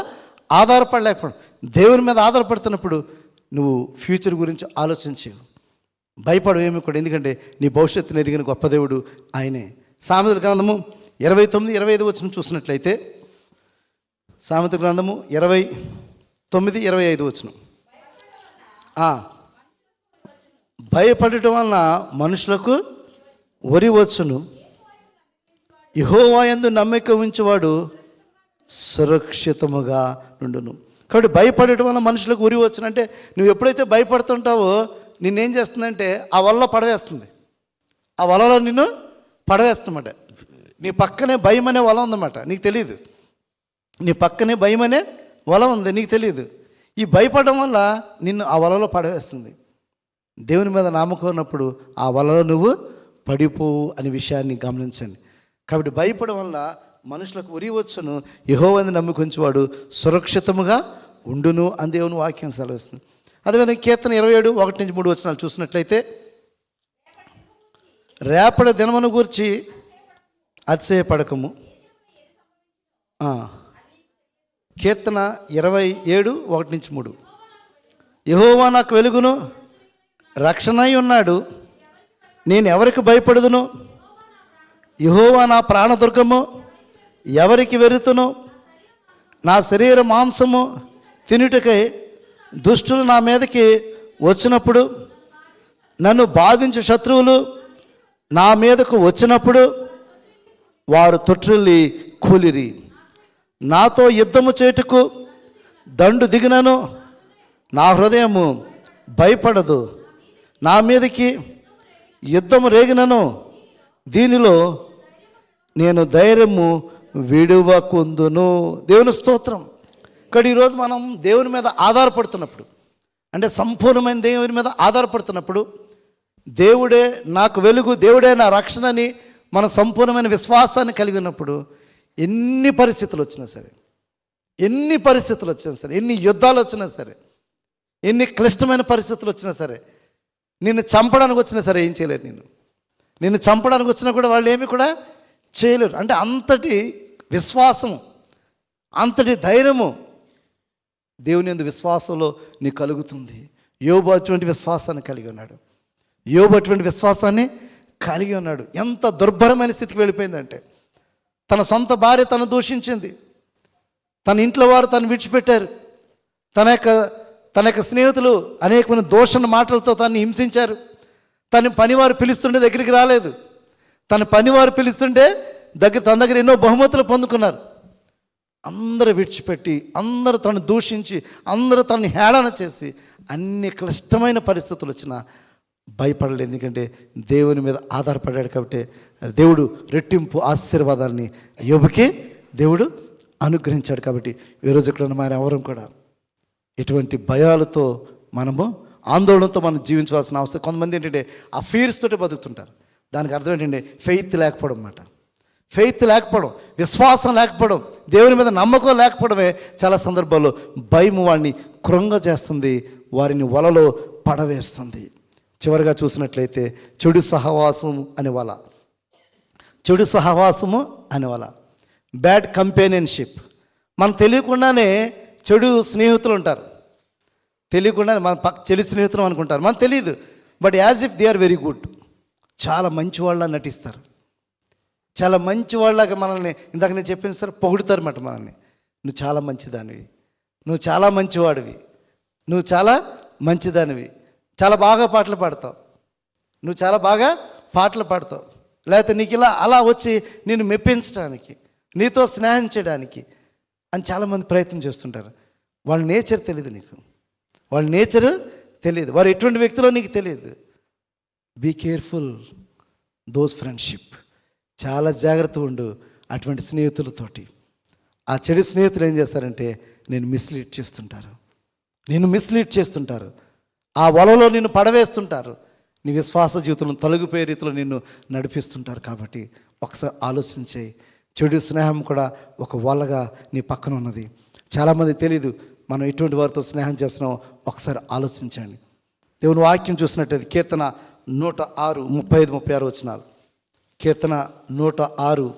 ఆధారపడలేకపోవడం. దేవుని మీద ఆధారపడుతున్నప్పుడు నువ్వు ఫ్యూచర్ గురించి ఆలోచించు, భయపడవు ఏమి కూడా. ఎందుకంటే నీ భవిష్యత్తుని ఎరిగిన గొప్ప దేవుడు ఆయనే. సామెతల గ్రంథము 29-25 వచనం చూసినట్లయితే, సామెతల గ్రంథము 29-25 వచనం. భయపడటం వలన మనుషులకు వరి వచ్చును, యెహోవా యందు నమ్మిక ఉంచువాడు సురక్షితముగా నుండును. కాబట్టి భయపడటం వల్ల మనుషులకు ఉరి వచ్చును అంటే, నువ్వు ఎప్పుడైతే భయపడుతుంటావో నిన్నేం చేస్తుందంటే ఆ వలలో పడవేస్తుంది. ఆ వలలో నిన్ను పడవేస్తుందన్నమాట. నీ పక్కనే భయం అనే వల ఉందన్నమాట, నీకు తెలియదు. నీ పక్కనే భయం అనే వల ఉంది, నీకు తెలియదు. ఈ భయపడడం వల్ల నిన్ను ఆ వలలో పడవేస్తుంది. దేవుని మీద నమ్మకం ఉన్నప్పుడు ఆ వలలో నువ్వు పడిపోవు అనే విషయాన్ని గమనించండి. కాబట్టి భయపడడం వల్ల మనుషులకు ఉరి వచ్చును, యెహోవాను నమ్ముకొంచువాడు సురక్షితముగా ఉండును అని దేవుని వాక్యం సెలవిస్తుంది. అదేవిధంగా కీర్తన 27:1-3 వచనాలు చూసినట్లయితే, రేపటి దినమును గూర్చి అతిశయపడకము. కీర్తన 27:1-3. యెహోవా నాకు వెలుగును రక్షణై ఉన్నాడు, నేను ఎవరికి భయపడుదును? యెహోవా నా ప్రాణదుర్గము, ఎవరికి వెరుతును? నా శరీర మాంసము తినుటకై దుష్టులు నా మీదకి వచ్చినప్పుడు, నన్ను బాధించు శత్రువులు నా మీదకు వచ్చినప్పుడు వారు తొట్టిల్లి కూలిరి. నాతో యుద్ధము చేయుటకు దండు దిగినను నా హృదయము భయపడదు. నా మీదకి యుద్ధము రేగినను దీనిలో నేను ధైర్యము విడువకుందును. దేవుని స్తోత్రం. ఇక్కడ ఈరోజు మనం దేవుని మీద ఆధారపడుతున్నప్పుడు, అంటే సంపూర్ణమైన దేవుని మీద ఆధారపడుతున్నప్పుడు, దేవుడే నాకు వెలుగు, దేవుడే నా రక్షణ అని మన సంపూర్ణమైన విశ్వాసాన్ని కలిగి ఉన్నప్పుడు ఎన్ని పరిస్థితులు వచ్చినా సరే, ఎన్ని పరిస్థితులు వచ్చినా సరే, ఎన్ని యుద్ధాలు వచ్చినా సరే, ఎన్ని క్లిష్టమైన పరిస్థితులు వచ్చినా సరే, నిన్ను చంపడానికి వచ్చినా సరే ఏం చేయలేరు. నిన్ను చంపడానికి వచ్చినా కూడా వాళ్ళు ఏమి కూడా చేయలేరు. అంటే అంతటి విశ్వాసము, అంతటి ధైర్యము దేవుని యందు విశ్వాసంలో నీకు కలుగుతుంది. యోబు అటువంటి విశ్వాసాన్ని కలిగి ఉన్నాడు. యోబు అటువంటి విశ్వాసాన్ని కలిగి ఉన్నాడు. ఎంత దుర్భరమైన స్థితికి వెళ్ళిపోయిందంటే, తన సొంత భార్య తను దూషించింది, తన ఇంట్లో వారు తను విడిచిపెట్టారు, తన యొక్క స్నేహితులు అనేకమైన దూషణ మాటలతో తను హింసించారు. తన పనివారు పిలుస్తుంటే దగ్గరికి రాలేదు, తన పనివారు పిలుస్తుంటే తన దగ్గర ఎన్నో బహుమతులు పొందుకున్నారు. అందరూ విడిచిపెట్టి, అందరూ తను దూషించి, అందరూ తనని హేళన చేసి, అన్ని క్లిష్టమైన పరిస్థితులు వచ్చినా భయపడలేదు. ఎందుకంటే దేవుని మీద ఆధారపడ్డాడు కాబట్టి దేవుడు రెట్టింపు ఆశీర్వాదాన్ని యోబుకి దేవుడు అనుగ్రహించాడు. కాబట్టి ఈరోజు ఇక్కడ మన ఎవరం కూడా ఎటువంటి భయాలతో మనము ఆందోళనతో మనం జీవించవలసిన అవసరం. కొంతమంది ఏంటంటే ఆ ఫీర్స్ తోటి బతుకుతుంటారు. దానికి అర్థం ఏంటంటే ఫెయిత్ లేకపోవడం అన్నమాట. ఫెయిత్ లేకపోవడం, విశ్వాసం లేకపోవడం, దేవుని మీద నమ్మకం లేకపోవడమే చాలా సందర్భాల్లో భయం వాడిని కృంగజేస్తుంది, వారిని వలలో పడవేస్తుంది. చివరిగా చూసినట్లయితే చెడు సహవాసము అనే వల, చెడు సహవాసము అనే వల, బ్యాడ్ కంపానియన్షిప్. మనం తెలియకుండానే చెడు స్నేహితులు ఉంటారు, తెలియకుండానే మన చెడు స్నేహితులు అనుకుంటారు, మనకు తెలియదు. But as if they are very good, చాలా మంచి వాళ్ళ నటిస్తారు, చాలా మంచి వాళ్ళగా మనల్ని, ఇందాక నేను చెప్పిన సార్, పొగుడుతారు అన్నమాట మనల్ని. నువ్వు చాలా మంచిదానివి, నువ్వు చాలా మంచివాడివి, నువ్వు చాలా మంచిదానివి, చాలా బాగా పాటలు పాడతావు, నువ్వు చాలా బాగా పాటలు పాడతావు, లేకపోతే నీకు ఇలా అలా వచ్చి నేను మెప్పించడానికి, నీతో స్నేహం చేయడానికి అని చాలామంది ప్రయత్నం చేస్తుంటారు. వాళ్ళ నేచర్ తెలియదు నీకు, వాళ్ళ నేచరు తెలియదు, వారు ఎటువంటి వ్యక్తులో నీకు తెలియదు. Be careful those friendship. చాలా జాగ్రత్త ఉండు అటువంటి స్నేహితులతోటి. ఆ చెడు స్నేహితులు ఏం చేస్తారంటే నేను మిస్లీడ్ చేస్తుంటారు, ఆ వలలో నిన్ను పడవేస్తుంటారు, నీ విశ్వాస జీవితంలో తొలగిపోయే రీతిలో నిన్ను నడిపిస్తుంటారు. కాబట్టి ఒకసారి ఆలోచించే, చెడు స్నేహం కూడా ఒక వలగా నీ పక్కన ఉన్నది. చాలామంది తెలీదు మనం ఎటువంటి వారితో స్నేహం చేస్తున్నామో. ఒకసారి ఆలోచించండి. దేవుని వాక్యం చూసినట్టయితే కీర్తన 106, 35, 36 వచనాలు. కీర్తన 106.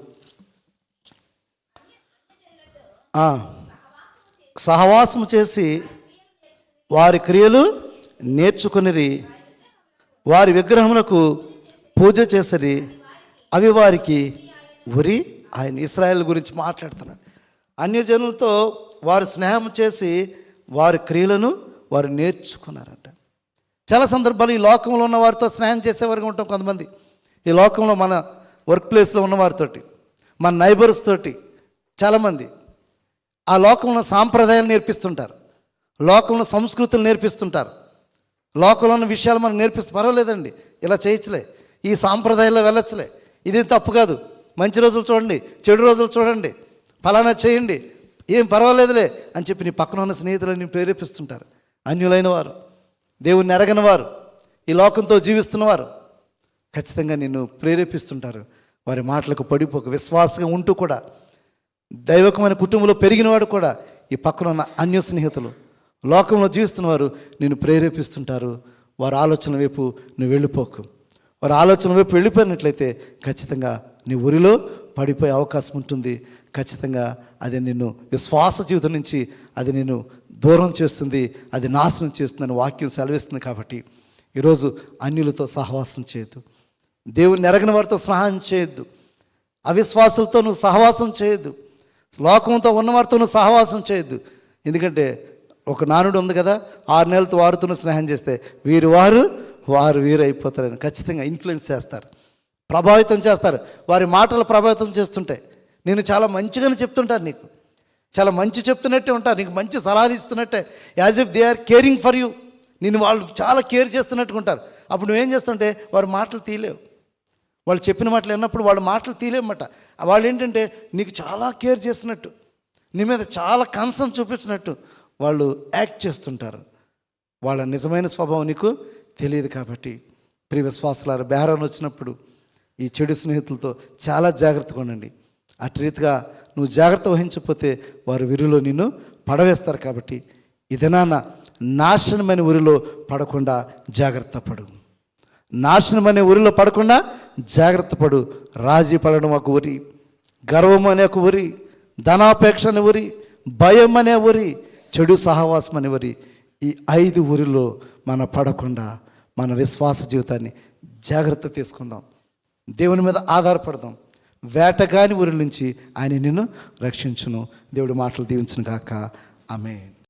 సహవాసము చేసి వారి క్రియలు నేర్చుకునిరి, వారి విగ్రహములకు పూజ చేసరి, అవి వారికి ఉరి. ఆయన ఇశ్రాయేలు గురించి మాట్లాడుతున్నాడు. అన్యజనులతో వారు స్నేహం చేసి వారి క్రియలను వారు నేర్చుకున్నారంట. చాలా సందర్భాలు ఈ లోకంలో ఉన్న వారితో స్నేహం చేసేవారుగా ఉంటాం. కొంతమంది ఈ లోకంలో మన వర్క్ ప్లేస్లో ఉన్న వారితోటి, మన నైబర్స్ తోటి చాలామంది ఆ లోకంలో సాంప్రదాయాలు నేర్పిస్తుంటారు, లోకంలో సంస్కృతులు నేర్పిస్తుంటారు, లోకంలో ఉన్న విషయాలు మనం నేర్పిస్తే పర్వాలేదండి, ఇలా చేయొచ్చులే, ఈ సాంప్రదాయాల్లో వెళ్ళొచ్చులే, ఇదేం తప్పు కాదు, మంచి రోజులు చూడండి, చెడు రోజులు చూడండి, ఫలానా చేయండి, ఏం పర్వాలేదులే అని చెప్పి నీ పక్కన ఉన్న స్నేహితులని ప్రేరేపిస్తుంటారు. అన్యులైన వారు, దేవుణ్ణి ఎరగని వారు, ఈ లోకంతో జీవిస్తున్నవారు ఖచ్చితంగా నిన్ను ప్రేరేపిస్తుంటారు. వారి మాటలకు పడిపోక విశ్వాసంగా ఉంటూ కూడా, దైవకమైన కుటుంబంలో పెరిగినవాడు కూడా ఈ పక్కన ఉన్న అన్య స్నేహితులు, లోకంలో జీవిస్తున్నవారు నిన్ను ప్రేరేపిస్తుంటారు. వారి ఆలోచన వైపు నువ్వు వెళ్ళిపోకు. వారి ఆలోచన వైపు వెళ్ళిపోయినట్లయితే ఖచ్చితంగా నీ ఊరిలో పడిపోయే అవకాశం ఉంటుంది. ఖచ్చితంగా అది నిన్ను విశ్వాస జీవితం నుంచి అది నిన్ను దూరం చేస్తుంది, అది నాశనం చేస్తుందని వాక్యం సెలవిస్తుంది. కాబట్టి ఈరోజు అన్యులతో సహవాసం చేయొద్దు, దేవుని ఎరగని వారితో స్నేహం చేయొద్దు, అవిశ్వాసులతో నువ్వు సహవాసం చేయొద్దు, లోకంతో ఉన్నవారితో నువ్వు సహవాసం చేయొద్దు. ఎందుకంటే ఒక నానుడు ఉంది కదా, 6 నెలలతో వారితో స్నేహం చేస్తే వారు వీరు అయిపోతారని ఖచ్చితంగా ఇన్ఫ్లుయెన్స్ చేస్తారు, ప్రభావితం చేస్తారు. వారి మాటలు ప్రభావితం చేస్తుంటాయి. నేను చాలా మంచిగానే చెప్తుంటాను నీకు, చాలా మంచి చెప్తున్నట్టే ఉంటారు, నీకు మంచి సలహాలు ఇస్తున్నట్టే, as if they are caring for you. నేను వాళ్ళు చాలా కేర్ చేస్తున్నట్టుగా ఉంటారు. అప్పుడు నువ్వేం చేస్తుంటే వారి మాటలు తీయలేవు. వాళ్ళు చెప్పిన మాటలు విన్నప్పుడు వాళ్ళ మాటలు తీయలేమన్నమాట. వాళ్ళు ఏంటంటే నీకు చాలా కేర్ చేస్తున్నట్టు, నీ మీద చాలా కన్సర్న్ చూపించినట్టు వాళ్ళు యాక్ట్ చేస్తుంటారు. వాళ్ళ నిజమైన స్వభావం నీకు తెలియదు. కాబట్టి ప్రియ విశ్వాసులారా, బేరాన్ని వచ్చినప్పుడు ఈ చెడు స్నేహితులతో చాలా జాగ్రత్తగా ఉండండి. అటు రీతిగా నువ్వు జాగ్రత్త వహించకపోతే వారు విరులో నిన్ను పడవేస్తారు. కాబట్టి ఇదనాన్న నాశనమైన ఊరిలో పడకుండా జాగ్రత్త పడు. నాశనమైన ఊరిలో పడకుండా జాగ్రత్త పడు. రాజీ పడడం ఒక ఊరి, గర్వం అనే ఒక ఊరి, ధనాపేక్ష అనే ఊరి, భయం అనే ఊరి, చెడు సహవాసం అనే ఊరి. ఈ 5 ఊరిలో మనం పడకుండా మన విశ్వాస జీవితాన్ని జాగ్రత్త తీసుకుందాం. దేవుని మీద ఆధారపడదాం. వేటగాని ఊరి నుంచి ఆయన నిన్ను రక్షించును. దేవుడి మాటలు దీవించును గాక. ఆమేన్.